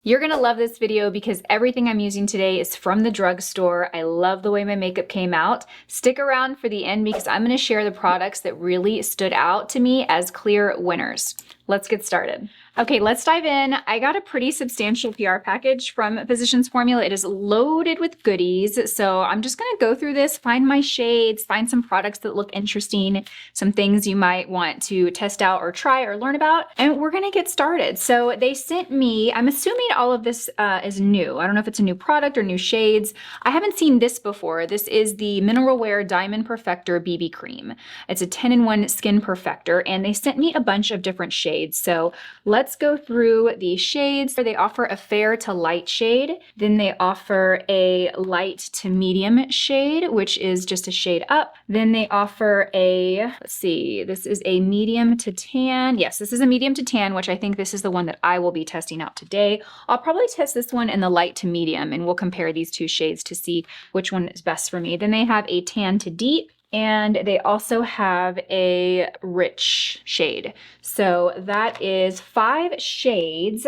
You're gonna love this video because everything I'm using today is from the drugstore. I love the way my makeup came out. Stick around for the end because I'm gonna share the products that really stood out to me as clear winners. Let's get started. Okay, let's dive in. I got a pretty substantial PR package from Physicians Formula. It is loaded with goodies. So I'm just gonna go through this, find my shades, find some products that look interesting, some things you might want to test out or try or learn about, and we're gonna get started. So they sent me, I'm assuming all of this is new. I don't know if it's a new product or new shades. I haven't seen this before. This is the Mineralware Diamond Perfector BB Cream. It's a 10-in-1 skin perfector, and they sent me a bunch of different shades. So let's go through the shades. They offer a fair to light shade. Then they offer a light to medium shade, which is just a shade up. Then they offer a, let's see, this is a medium to tan. Yes, this is a medium to tan, which I think this is the one that I will be testing out today. I'll probably test this one in the light to medium, and we'll compare these two shades to see which one is best for me. Then they have a tan to deep, and they also have a rich shade. So that is 5 shades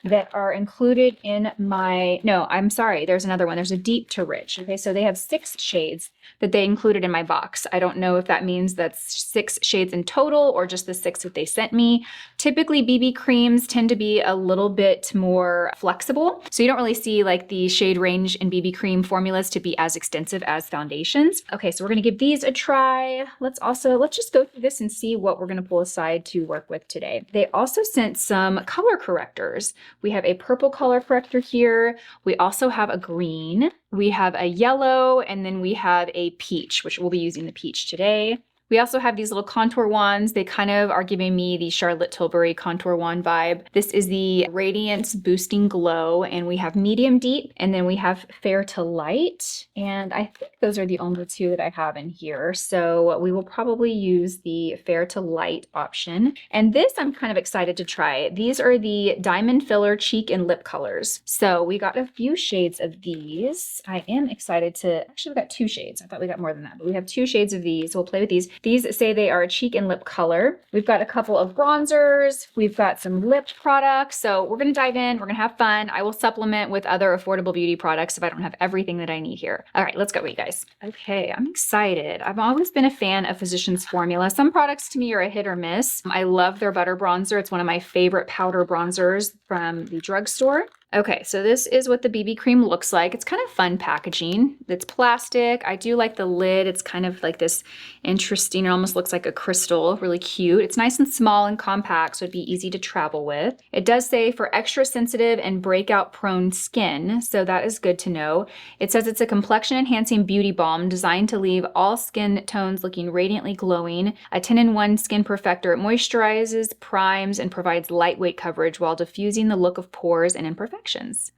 that are included in my, no, I'm sorry, there's another one. There's a deep to rich. Okay, so they have 6 shades that they included in my box. I don't know if that means that's 6 shades in total or just the 6 that they sent me. Typically BB creams tend to be a little bit more flexible. So you don't really see like the shade range in BB cream formulas to be as extensive as foundations. Okay, so we're gonna give these a try. Let's just go through this and see what we're gonna pull aside to work with today. They also sent some color correctors. We have a purple color corrector here. We also have a green. We have a yellow, and then we have a peach, which we'll be using the peach today. We also have these little contour wands. They kind of are giving me the Charlotte Tilbury contour wand vibe. This is the Radiance Boosting Glow, and we have medium deep, and then we have fair to light. And I think those are the only 2 that I have in here. So we will probably use the fair to light option. And this I'm kind of excited to try. These are the Diamond Filler Cheek and Lip Colors. So we got a few shades of these. I am excited to, actually we got 2 shades. I thought we got more than that, but we have 2 shades of these. We'll play with these. These say they are a cheek and lip color. We've got a couple of bronzers. We've got some lip products. So we're gonna dive in, we're gonna have fun. I will supplement with other affordable beauty products if I don't have everything that I need here. All right, let's go, you guys. Okay, I'm excited. I've always been a fan of Physicians Formula. Some products to me are a hit or miss. I love their butter bronzer. It's one of my favorite powder bronzers from the drugstore. Okay, so this is what the BB cream looks like. It's kind of fun packaging. It's plastic. I do like the lid. It's kind of like this interesting, it almost looks like a crystal, really cute. It's nice and small and compact, so it'd be easy to travel with. It does say for extra sensitive and breakout prone skin, so that is good to know. It says it's a complexion enhancing beauty balm designed to leave all skin tones looking radiantly glowing. A 10-in-1 skin perfector. It moisturizes, primes, and provides lightweight coverage while diffusing the look of pores and imperfections.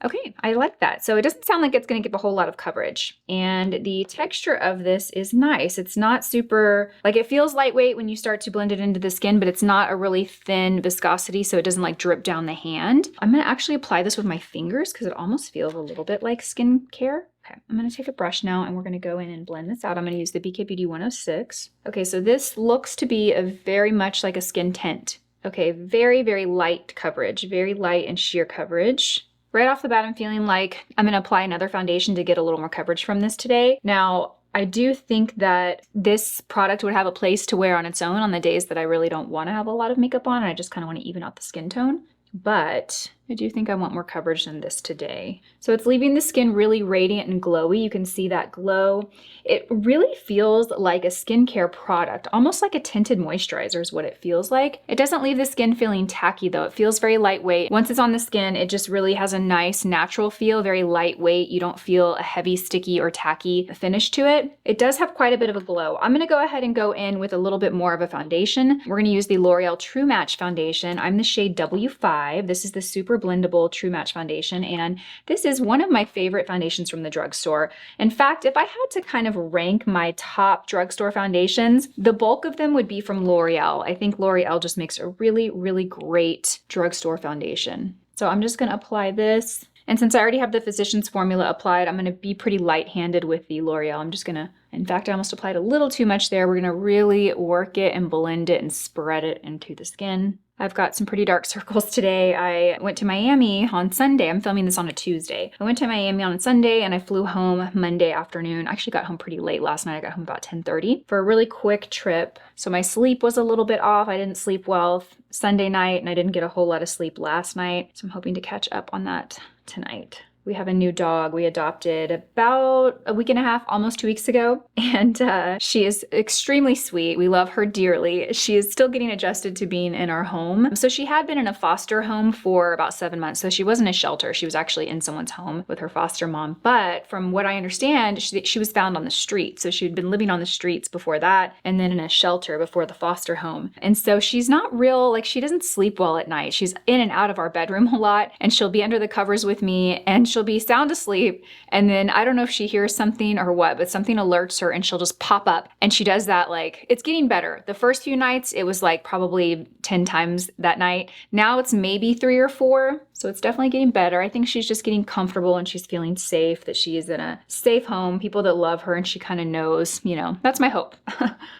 Okay, I like that. So it doesn't sound like it's going to give a whole lot of coverage. And the texture of this is nice. It's not super, like it feels lightweight when you start to blend it into the skin, but it's not a really thin viscosity, so it doesn't like drip down the hand. I'm going to actually apply this with my fingers because it almost feels a little bit like skincare. Okay, I'm going to take a brush now and we're going to go in and blend this out. I'm going to use the BK Beauty 106. Okay, so this looks to be a very much like a skin tint. Okay, very, very light coverage, very light and sheer coverage. Right off the bat, I'm feeling like I'm gonna apply another foundation to get a little more coverage from this today. Now, I do think that this product would have a place to wear on its own on the days that I really don't wanna have a lot of makeup on and I just kinda wanna even out the skin tone. But I do think I want more coverage than this today. So it's leaving the skin really radiant and glowy. You can see that glow. It really feels like a skincare product, almost like a tinted moisturizer is what it feels like. It doesn't leave the skin feeling tacky though. It feels very lightweight. Once it's on the skin, it just really has a nice natural feel, very lightweight. You don't feel a heavy, sticky, or tacky finish to it. It does have quite a bit of a glow. I'm gonna go ahead and go in with a little bit more of a foundation. We're gonna use the L'Oreal True Match Foundation. I'm the shade W5. This is the super blendable True Match foundation, and this is one of my favorite foundations from the drugstore. In fact, if I had to kind of rank my top drugstore foundations, the bulk of them would be from L'Oreal. I think L'Oreal just makes a really, really great drugstore foundation. So I'm just gonna apply this, and since I already have the Physicians Formula applied, I'm gonna be pretty light-handed with the L'Oreal. I'm just gonna, in fact, I almost applied a little too much there. We're gonna really work it and blend it and spread it into the skin. I've got some pretty dark circles today. I went to Miami on Sunday. I'm filming this on a Tuesday. I went to Miami on Sunday and I flew home Monday afternoon. I actually got home pretty late last night. I got home about 10:30 for a really quick trip. So my sleep was a little bit off. I didn't sleep well Sunday night and I didn't get a whole lot of sleep last night. So I'm hoping to catch up on that tonight. We have a new dog we adopted about a week and a half, almost 2 weeks ago. And she is extremely sweet. We love her dearly. She is still getting adjusted to being in our home. So she had been in a foster home for about 7 months. So she wasn't a shelter. She was actually in someone's home with her foster mom. But from what I understand, she was found on the street. So she'd been living on the streets before that and then in a shelter before the foster home. And so she's not real, like she doesn't sleep well at night. She's in and out of our bedroom a lot and she'll be under the covers with me and she'll be sound asleep, and then I don't know if she hears something or what, but something alerts her and she'll just pop up. And she does that, like, it's getting better. The first few nights, it was like probably 10 times that night. Now it's maybe 3 or 4. So it's definitely getting better. I think she's just getting comfortable and she's feeling safe, that she is in a safe home, people that love her, and she kind of knows, you know, that's my hope.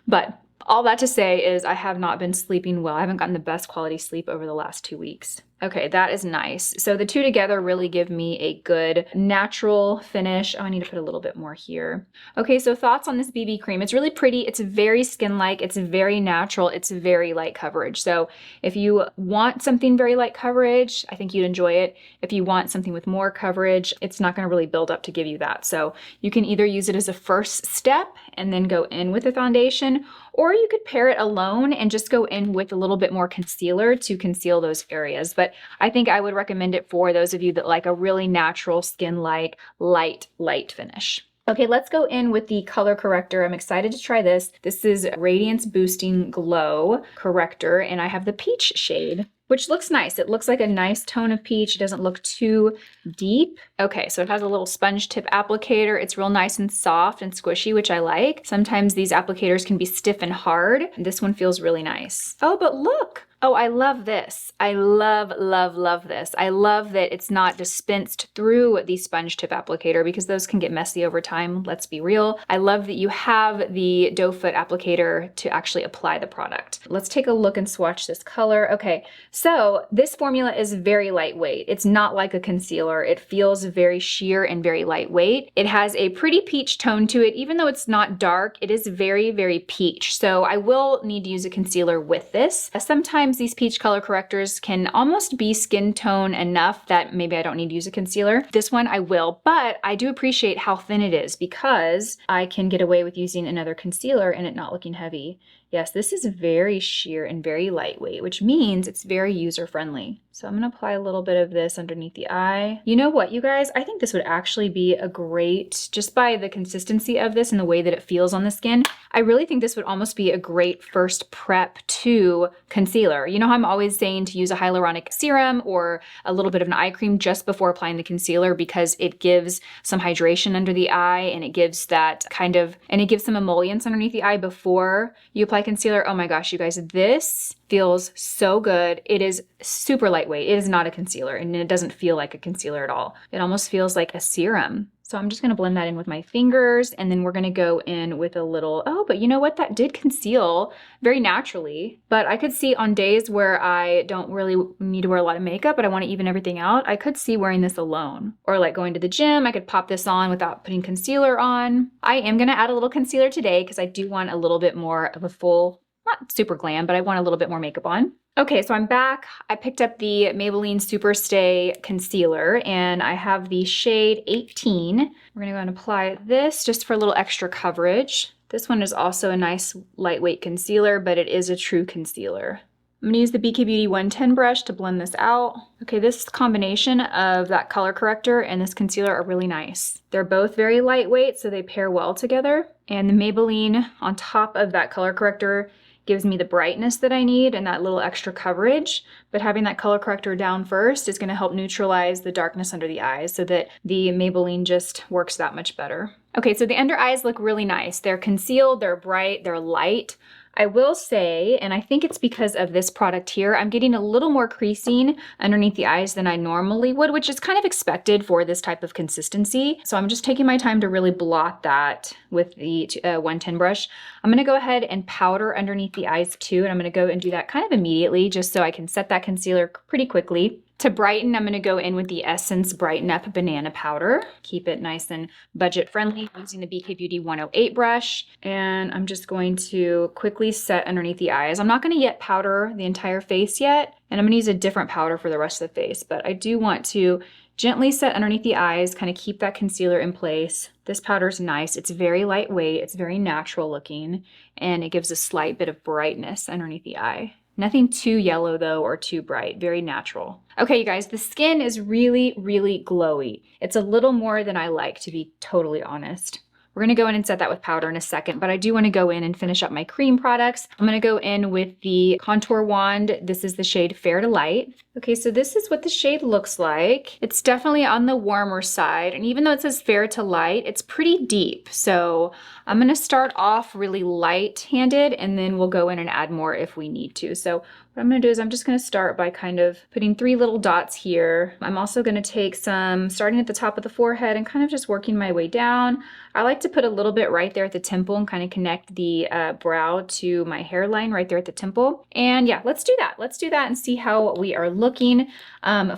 But all that to say is I have not been sleeping well. I haven't gotten the best quality sleep over the last 2 weeks. Okay, that is nice. So the two together really give me a good natural finish. Oh, I need to put a little bit more here. Okay, so thoughts on this BB cream. It's really pretty. It's very skin-like. It's very natural. It's very light coverage. So if you want something very light coverage, I think you'd enjoy it. If you want something with more coverage, it's not going to really build up to give you that. So you can either use it as a first step and then go in with a foundation, or you could pair it alone and just go in with a little bit more concealer to conceal those areas. But I think I would recommend it for those of you that like a really natural skin-like, light finish. Okay, let's go in with the color corrector. I'm excited to try this. This is Radiance Boosting Glow Corrector, and I have the peach shade, which looks nice. It looks like a nice tone of peach. It doesn't look too deep. Okay, so it has a little sponge tip applicator. It's real nice and soft and squishy, which I like. Sometimes these applicators can be stiff and hard. This one feels really nice. Oh, but look. Oh, I love this. I love this. I love that it's not dispensed through the sponge tip applicator because those can get messy over time, let's be real. I love that you have the doe foot applicator to actually apply the product. Let's take a look and swatch this color. Okay, so this formula is very lightweight. It's not like a concealer. It feels very sheer and very lightweight. It has a pretty peach tone to it. Even though it's not dark, it is very peach. So I will need to use a concealer with this. Sometimes these peach color correctors can almost be skin tone enough that maybe I don't need to use a concealer. This one I will, but I do appreciate how thin it is because I can get away with using another concealer and it not looking heavy. Yes, this is very sheer and very lightweight, which means it's very user-friendly. So I'm gonna apply a little bit of this underneath the eye. You know what, you guys? I think this would actually be a great, just by the consistency of this and the way that it feels on the skin, I really think this would almost be a great first prep to concealer. You know how I'm always saying to use a hyaluronic serum or a little bit of an eye cream just before applying the concealer because it gives some hydration under the eye and it gives that kind of, and it gives some emollients underneath the eye before you apply concealer. Oh my gosh, you guys, this feels so good. It is super lightweight. It is not a concealer and it doesn't feel like a concealer at all. It almost feels like a serum. So I'm just gonna blend that in with my fingers and then we're gonna go in with a little, oh, but you know what? That did conceal very naturally. But I could see on days where I don't really need to wear a lot of makeup, but I wanna even everything out, I could see wearing this alone. Or like going to the gym, I could pop this on without putting concealer on. I am gonna add a little concealer today because I do want a little bit more of a full, not super glam, but I want a little bit more makeup on. Okay, so I'm back. I picked up the Maybelline Superstay Concealer and I have the shade 18. We're gonna go and apply this just for a little extra coverage. This one is also a nice lightweight concealer, but it is a true concealer. I'm gonna use the BK Beauty 110 brush to blend this out. Okay, this combination of that color corrector and this concealer are really nice. They're both very lightweight, so they pair well together. And the Maybelline on top of that color corrector gives me the brightness that I need and that little extra coverage, but having that color corrector down first is gonna help neutralize the darkness under the eyes so that the Maybelline just works that much better. Okay, so the under eyes look really nice. They're concealed, they're bright, they're light. I will say, and I think it's because of this product here, I'm getting a little more creasing underneath the eyes than I normally would, which is kind of expected for this type of consistency. So I'm just taking my time to really blot that with the 110 brush. I'm gonna go ahead and powder underneath the eyes too, and I'm gonna go and do that kind of immediately just so I can set that concealer pretty quickly. To brighten, I'm gonna go in with the Essence Brighten Up Banana Powder. Keep it nice and budget friendly using the BK Beauty 108 brush. And I'm just going to quickly set underneath the eyes. I'm not gonna yet powder the entire face yet, and I'm gonna use a different powder for the rest of the face, but I do want to gently set underneath the eyes, kind of keep that concealer in place. This powder is nice. It's very lightweight, it's very natural looking, and it gives a slight bit of brightness underneath the eye. Nothing too yellow though or too bright, very natural. Okay, you guys, the skin is really, really glowy. It's a little more than I like, to be totally honest. We're gonna go in and set that with powder in a second, but I do wanna go in and finish up my cream products. I'm gonna go in with the contour wand. This is the shade Fair to Light. Okay, so this is what the shade looks like. It's definitely on the warmer side, and even though it says Fair to Light, it's pretty deep. So I'm gonna start off really light-handed, and then we'll go in and add more if we need to. So what I'm gonna do is I'm just gonna start by kind of putting 3 little dots here. I'm also gonna take some, starting at the top of the forehead and kind of just working my way down. I like to put a little bit right there at the temple and kind of connect the brow to my hairline right there at the temple. And yeah, let's do that. Let's do that and see how we are looking.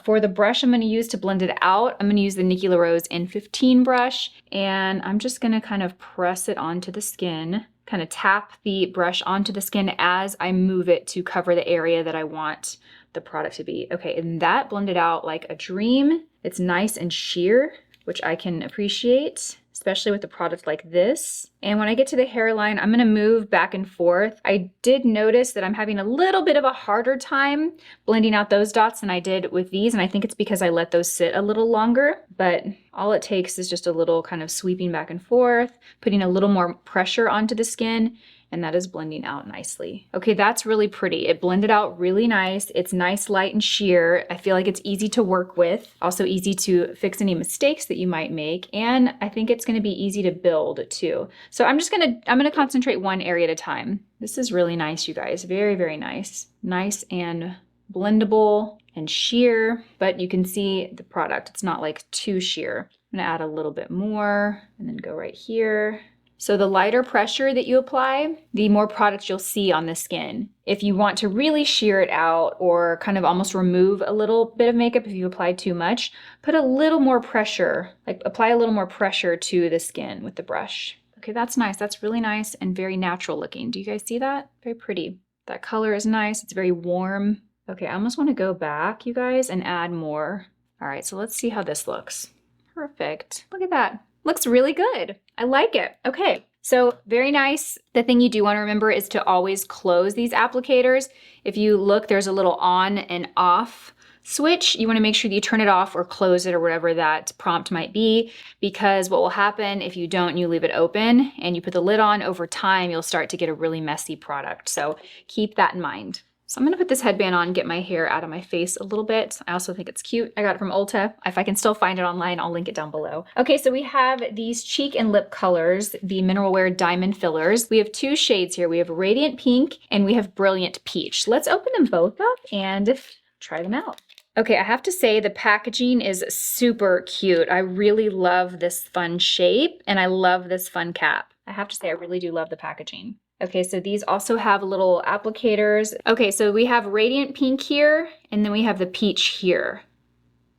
For the brush I'm gonna use to blend it out, I'm gonna use the Nikki LaRose N15 brush, and I'm just gonna kind of press it onto the skin. Kind of tap the brush onto the skin as I move it to cover the area that I want the product to be. Okay, and that blended out like a dream. It's nice and sheer, which I can appreciate, especially with a product like this. And when I get to the hairline, I'm gonna move back and forth. I did notice that I'm having a little bit of a harder time blending out those dots than I did with these, and I think it's because I let those sit a little longer, but all it takes is just a little kind of sweeping back and forth, putting a little more pressure onto the skin, and that is blending out nicely. Okay, that's really pretty. It blended out really nice. It's nice, light, and sheer. I feel like it's easy to work with, also easy to fix any mistakes that you might make, and I think it's gonna be easy to build too. So I'm gonna concentrate one area at a time. This is really nice, you guys. Very, very nice. Nice and blendable and sheer, but you can see the product. It's not like too sheer. I'm gonna add a little bit more and then go right here. So the lighter pressure that you apply, the more product you'll see on the skin. If you want to really sheer it out or kind of almost remove a little bit of makeup if you apply too much, put a little more pressure, like apply a little more pressure to the skin with the brush. Okay, that's nice. That's really nice and very natural looking. Do you guys see that? Very pretty. That color is nice. It's very warm. Okay, I almost want to go back, you guys, and add more. All right, so let's see how this looks. Perfect. Look at that. Looks really good. I like it. Okay, so very nice. The thing you do want to remember is to always close these applicators. If you look, there's a little on and off switch. You want to make sure that you turn it off or close it or whatever that prompt might be, because what will happen if you don't, you leave it open and you put the lid on, over time, you'll start to get a really messy product. So keep that in mind. So I'm gonna put this headband on, get my hair out of my face a little bit. I also think it's cute. I got it from Ulta. If I can still find it online, I'll link it down below. Okay, so we have these cheek and lip colors, the Mineralware Diamond Fillers. We have 2 shades here. We have Radiant Pink and we have Brilliant Peach. Let's open them both up and try them out. Okay, I have to say the packaging is super cute. I really love this fun shape and I love this fun cap. I have to say I really do love the packaging. Okay, so these also have little applicators. Okay, so we have Radiant Pink here, and then we have the Peach here.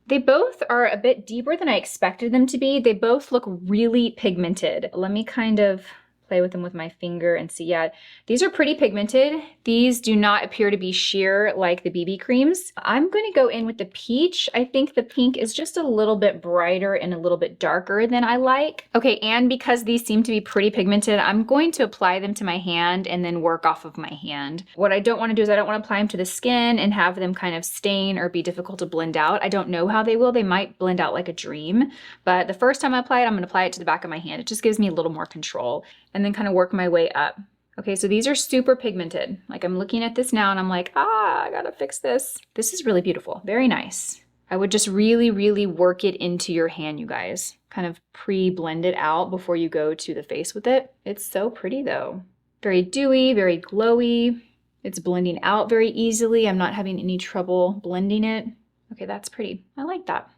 They both are a bit deeper than I expected them to be. They both look really pigmented. Let me kind of play with them with my finger and see. Yeah, these are pretty pigmented. These do not appear to be sheer like the BB creams. I'm going to go in with the peach. I think the pink is just a little bit brighter and a little bit darker than I like. Okay, and because these seem to be pretty pigmented, I'm going to apply them to my hand and then work off of my hand. What I don't want to do is I don't want to apply them to the skin and have them kind of stain or be difficult to blend out. I don't know how they will. They might blend out like a dream, but the first time I apply it, I'm going to apply it to the back of my hand. It just gives me a little more control, and then kind of work my way up. Okay, so these are super pigmented. Like I'm looking at this now and I'm like, I gotta fix this. This is really beautiful, very nice. I would just really, really work it into your hand, you guys. Kind of pre-blend it out before you go to the face with it. It's so pretty though. Very dewy, very glowy. It's blending out very easily. I'm not having any trouble blending it. Okay, that's pretty. I like that.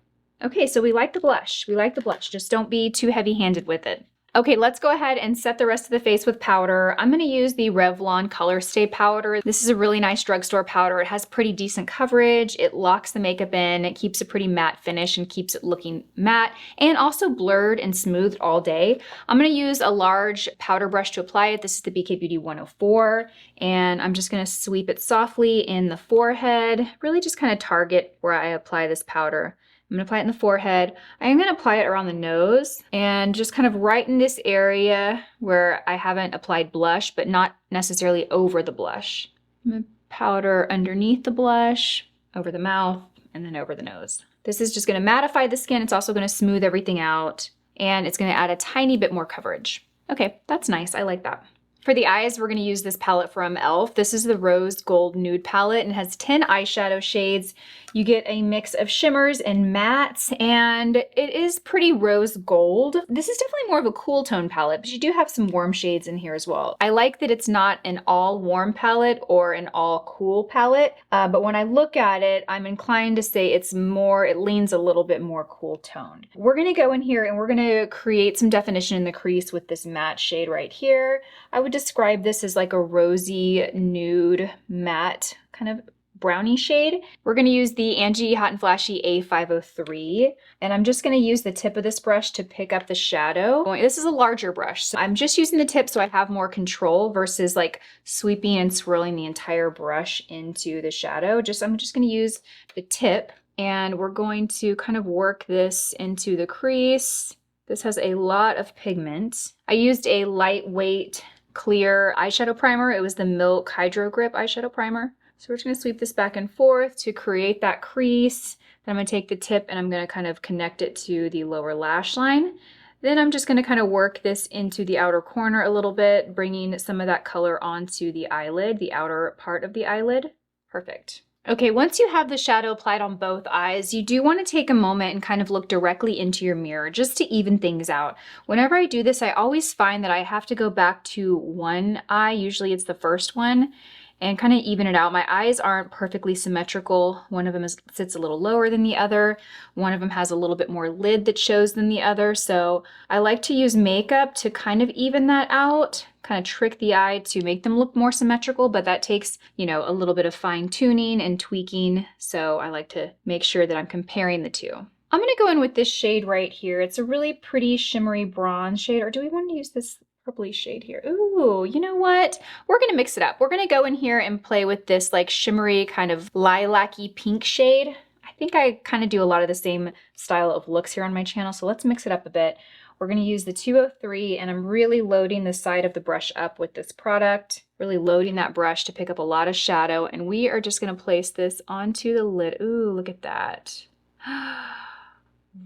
Okay, so we like the blush. We like the blush. Just don't be too heavy-handed with it. Okay, let's go ahead and set the rest of the face with powder. I'm gonna use the Revlon Color Stay powder. This is a really nice drugstore powder. It has pretty decent coverage. It locks the makeup in. It keeps a pretty matte finish and keeps it looking matte and also blurred and smoothed all day. I'm gonna use a large powder brush to apply it. This is the BK Beauty 104, and I'm just gonna sweep it softly in the forehead, really just kind of target where I apply this powder. I'm gonna apply it in the forehead. I'm gonna apply it around the nose and just kind of right in this area where I haven't applied blush, but not necessarily over the blush. I'm gonna powder underneath the blush, over the mouth, and then over the nose. This is just gonna mattify the skin. It's also gonna smooth everything out, and it's gonna add a tiny bit more coverage. Okay, that's nice, I like that. For the eyes, we're gonna use this palette from e.l.f. This is the Rose Gold Nude palette and has 10 eyeshadow shades. You get a mix of shimmers and mattes, and it is pretty rose gold. This is definitely more of a cool tone palette, but you do have some warm shades in here as well. I like that it's not an all warm palette or an all cool palette, but when I look at it, I'm inclined to say it leans a little bit more cool toned. We're gonna go in here and we're gonna create some definition in the crease with this matte shade right here. I would describe this as like a rosy nude matte kind of brownie shade. We're gonna use the Angie Hot and Flashy A503, and I'm just gonna use the tip of this brush to pick up the shadow. This is a larger brush, so I'm just using the tip so I have more control versus like sweeping and swirling the entire brush into the shadow. I'm just gonna use the tip, and we're going to kind of work this into the crease. This has a lot of pigment. I used a lightweight clear eyeshadow primer. It was the Milk Hydro Grip eyeshadow primer. So we're just gonna sweep this back and forth to create that crease. Then I'm gonna take the tip and I'm gonna kind of connect it to the lower lash line. Then I'm just gonna kind of work this into the outer corner a little bit, bringing some of that color onto the eyelid, the outer part of the eyelid. Perfect. Okay, once you have the shadow applied on both eyes, you do want to take a moment and kind of look directly into your mirror just to even things out. Whenever I do this, I always find that I have to go back to one eye, usually it's the first one, and kind of even it out. My eyes aren't perfectly symmetrical. One of them sits a little lower than the other. One of them has a little bit more lid that shows than the other. So I like to use makeup to kind of even that out, kind of trick the eye to make them look more symmetrical, but that takes, you know, a little bit of fine tuning and tweaking. So I like to make sure that I'm comparing the two. I'm gonna go in with this shade right here. It's a really pretty shimmery bronze shade, or do we want to use this purpley shade here? Ooh, you know what? We're gonna mix it up. We're gonna go in here and play with this like shimmery kind of lilac-y pink shade. I think I kind of do a lot of the same style of looks here on my channel, so let's mix it up a bit. We're gonna use the 203, and I'm really loading the side of the brush up with this product, really loading that brush to pick up a lot of shadow, and we are just gonna place this onto the lid. Ooh, look at that.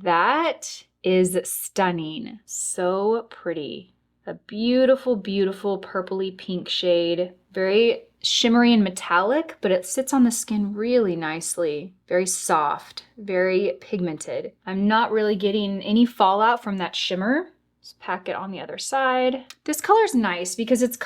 That is stunning, so pretty. A beautiful, beautiful purpley pink shade. Very shimmery and metallic, but it sits on the skin really nicely. Very soft, very pigmented. I'm not really getting any fallout from that shimmer. Just pack it on the other side. This color is nice because it's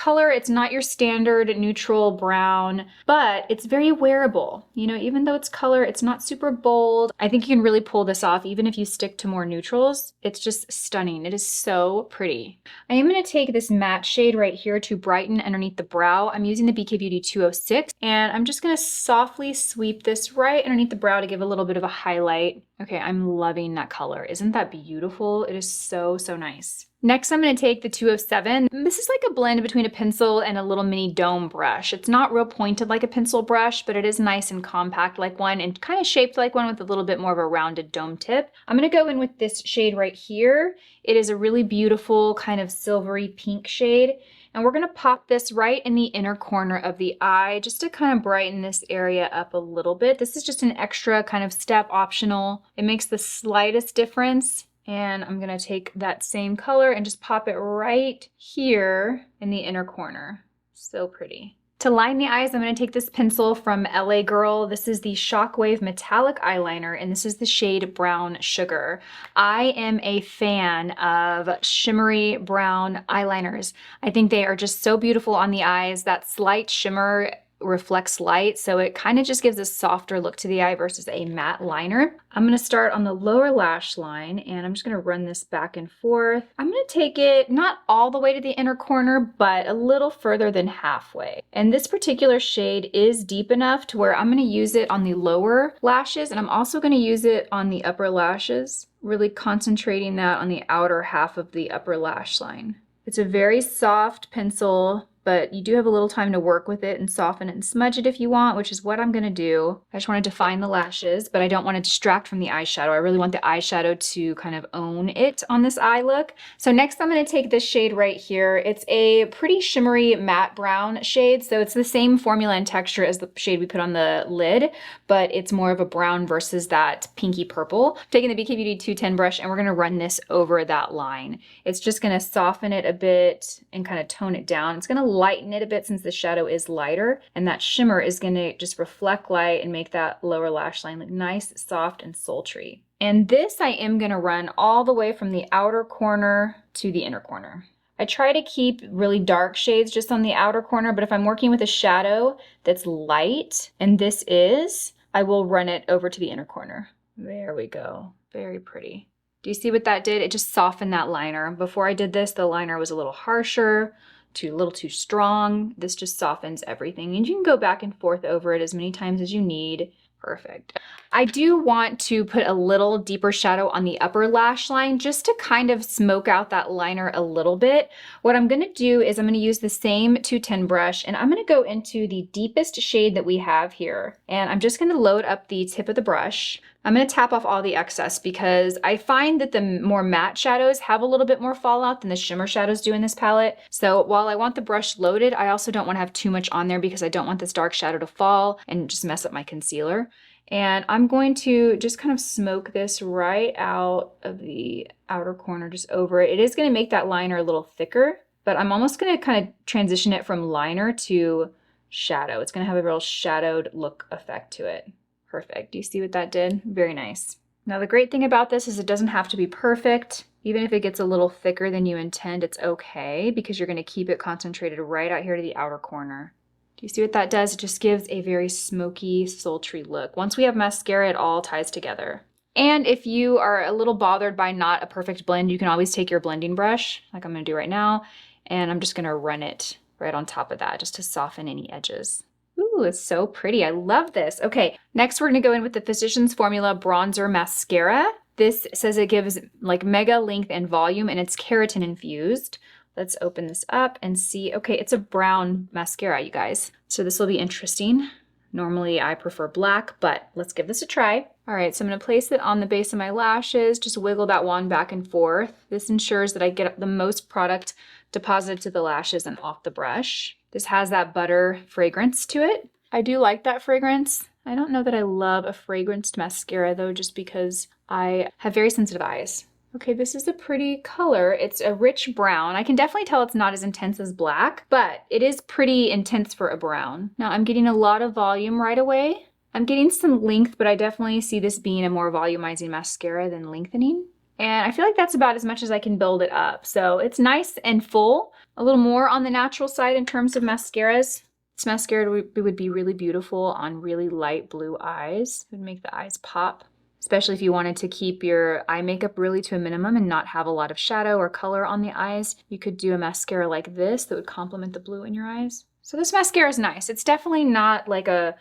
not your standard neutral brown, but it's very wearable. You know, even though it's color, it's not super bold. I think you can really pull this off even if you stick to more neutrals. It's just stunning. It is so pretty. I am gonna take this matte shade right here to brighten underneath the brow. I'm using the BK Beauty 206, and I'm just gonna softly sweep this right underneath the brow to give a little bit of a highlight. Okay, I'm loving that color. Isn't that beautiful? It is so, so nice. Next, I'm gonna take the 207. This is like a blend between a pencil and a little mini dome brush. It's not real pointed like a pencil brush, but it is nice and compact like one and kind of shaped like one with a little bit more of a rounded dome tip. I'm gonna go in with this shade right here. It is a really beautiful kind of silvery pink shade. And we're gonna pop this right in the inner corner of the eye just to kind of brighten this area up a little bit. This is just an extra kind of step, optional. It makes the slightest difference. And I'm gonna take that same color and just pop it right here in the inner corner. So pretty. To line the eyes, I'm gonna take this pencil from LA Girl. This is the Shockwave Metallic Eyeliner, and this is the shade Brown Sugar. I am a fan of shimmery brown eyeliners. I think they are just so beautiful on the eyes. That slight shimmer reflects light, so it kind of just gives a softer look to the eye versus a matte liner. I'm going to start on the lower lash line, and I'm just going to run this back and forth. I'm going to take it not all the way to the inner corner, but a little further than halfway. And this particular shade is deep enough to where I'm going to use it on the lower lashes, and I'm also going to use it on the upper lashes, really concentrating that on the outer half of the upper lash line. It's a very soft pencil, but you do have a little time to work with it and soften it and smudge it if you want, which is what I'm gonna do. I just want to define the lashes, but I don't want to distract from the eyeshadow. I really want the eyeshadow to kind of own it on this eye look. So next I'm gonna take this shade right here. It's a pretty shimmery matte brown shade, so it's the same formula and texture as the shade we put on the lid, but it's more of a brown versus that pinky purple. I'm taking the BK Beauty 210 brush, and we're gonna run this over that line. It's just gonna soften it a bit and kind of tone it down. It's gonna lighten it a bit since the shadow is lighter, and that shimmer is going to just reflect light and make that lower lash line look nice, soft, and sultry. And this I am going to run all the way from the outer corner to the inner corner. I try to keep really dark shades just on the outer corner, but if I'm working with a shadow that's light, and this is, I will run it over to the inner corner. There we go. Very pretty. Do you see what that did? It just softened that liner. Before I did this, the liner was a little harsher, a little too strong. This just softens everything, and you can go back and forth over it as many times as you need. Perfect. I do want to put a little deeper shadow on the upper lash line just to kind of smoke out that liner a little bit. What I'm going to do is I'm going to use the same 210 brush, and I'm going to go into the deepest shade that we have here. And I'm just going to load up the tip of the brush. I'm going to tap off all the excess because I find that the more matte shadows have a little bit more fallout than the shimmer shadows do in this palette. So while I want the brush loaded, I also don't want to have too much on there because I don't want this dark shadow to fall and just mess up my concealer. And I'm going to just kind of smoke this right out of the outer corner, just over it. It is going to make that liner a little thicker, but I'm almost going to kind of transition it from liner to shadow. It's going to have a real shadowed look effect to it. Perfect. Do you see what that did? Very nice. Now the great thing about this is it doesn't have to be perfect. Even if it gets a little thicker than you intend, it's okay because you're going to keep it concentrated right out here to the outer corner. Do you see what that does? It just gives a very smoky, sultry look. Once we have mascara, it all ties together. And if you are a little bothered by not a perfect blend, you can always take your blending brush, like I'm going to do right now, and I'm just going to run it right on top of that just to soften any edges. Ooh, it's so pretty. I love this. Okay, next we're going to go in with the Physicians Formula Bronzer Mascara. This says it gives like mega length and volume, and it's keratin infused. Let's open this up and see. Okay, it's a brown mascara, you guys. So this will be interesting. Normally I prefer black, but let's give this a try. All right, so I'm going to place it on the base of my lashes, just wiggle that wand back and forth. This ensures that I get the most product deposited to the lashes and off the brush. This has that butter fragrance to it. I do like that fragrance. I don't know that I love a fragranced mascara though, just because I have very sensitive eyes. Okay, this is a pretty color. It's a rich brown. I can definitely tell it's not as intense as black, but it is pretty intense for a brown. Now I'm getting a lot of volume right away. I'm getting some length, but I definitely see this being a more volumizing mascara than lengthening. And I feel like that's about as much as I can build it up. So it's nice and full, a little more on the natural side in terms of mascaras. This mascara would be really beautiful on really light blue eyes. It would make the eyes pop, especially if you wanted to keep your eye makeup really to a minimum and not have a lot of shadow or color on the eyes. You could do a mascara like this that would complement the blue in your eyes. So this mascara is nice. It's definitely not like I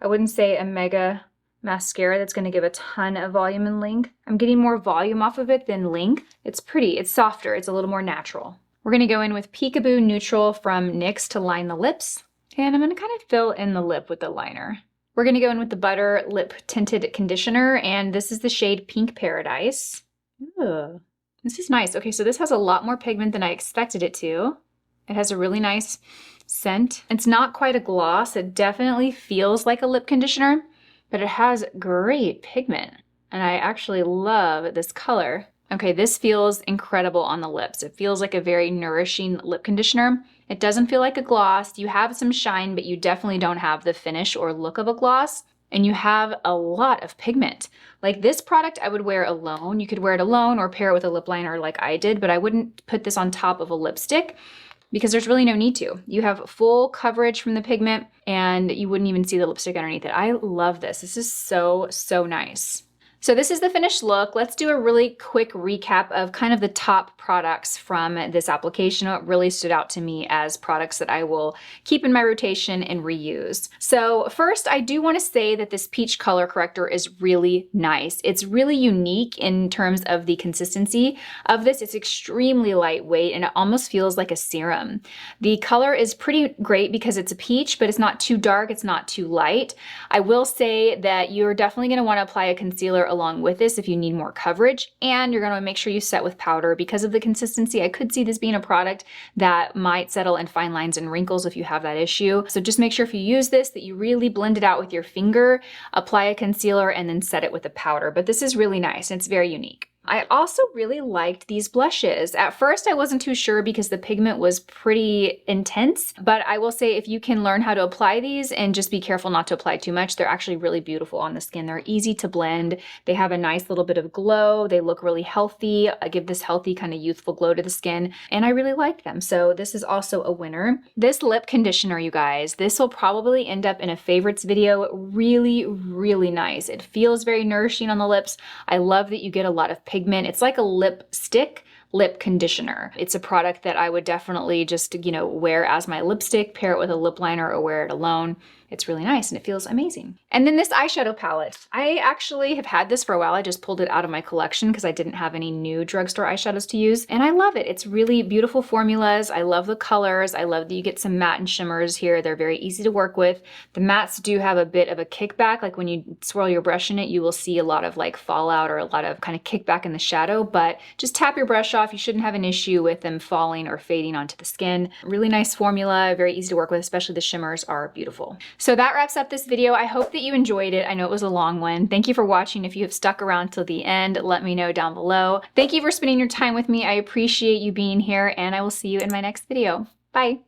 wouldn't say a mega mascara that's going to give a ton of volume and length. I'm getting more volume off of it than length. It's pretty, it's softer, it's a little more natural. We're going to go in with Peekaboo Neutral from NYX to line the lips. And I'm going to kind of fill in the lip with the liner. We're going to go in with the Butter Lip Tinted Conditioner, and this is the shade Pink Paradise. Ooh, this is nice. Okay, so this has a lot more pigment than I expected it to. It has a really nice scent. It's not quite a gloss. It definitely feels like a lip conditioner, but it has great pigment, and I actually love this color. Okay, this feels incredible on the lips. It feels like a very nourishing lip conditioner. It doesn't feel like a gloss. You have some shine, but you definitely don't have the finish or look of a gloss, and you have a lot of pigment. Like this product I would wear alone. You could wear it alone or pair it with a lip liner like I did, but I wouldn't put this on top of a lipstick. because there's really no need to. You have full coverage from the pigment and you wouldn't even see the lipstick underneath it. I love this. This is so, so nice. So this is the finished look. Let's do a really quick recap of kind of the top products from this application. What really stood out to me as products that I will keep in my rotation and reuse. So first, I do want to say that this peach color corrector is really nice. It's really unique in terms of the consistency of this. It's extremely lightweight and it almost feels like a serum. The color is pretty great because it's a peach, but it's not too dark, it's not too light. I will say that you're definitely going to want to apply a concealer along with this if you need more coverage, and you're going to make sure you set with powder because of the consistency. I could see this being a product that might settle in fine lines and wrinkles if you have that issue. So just make sure if you use this that you really blend it out with your finger, apply a concealer, and then set it with a powder. But this is really nice and it's very unique. I also really liked these blushes. At first, I wasn't too sure because the pigment was pretty intense, but I will say if you can learn how to apply these and just be careful not to apply too much, they're actually really beautiful on the skin. They're easy to blend. They have a nice little bit of glow. They look really healthy. I give this healthy kind of youthful glow to the skin, and I really like them. So this is also a winner. This lip conditioner, you guys, this will probably end up in a favorites video. Really, really nice. It feels very nourishing on the lips. I love that you get a lot of pigment. It's like a lipstick lip conditioner. It's a product that I would definitely just, wear as my lipstick, pair it with a lip liner, or wear it alone. It's really nice and it feels amazing. And then this eyeshadow palette. I actually have had this for a while. I just pulled it out of my collection because I didn't have any new drugstore eyeshadows to use. And I love it. It's really beautiful formulas. I love the colors. I love that you get some matte and shimmers here. They're very easy to work with. The mattes do have a bit of a kickback. Like when you swirl your brush in it, you will see a lot of like fallout or a lot of kind of kickback in the shadow, but just tap your brush off. You shouldn't have an issue with them falling or fading onto the skin. Really nice formula, very easy to work with, especially the shimmers are beautiful. So that wraps up this video. I hope that you enjoyed it. I know it was a long one. Thank you for watching. If you have stuck around till the end, let me know down below. Thank you for spending your time with me. I appreciate you being here, and I will see you in my next video. Bye.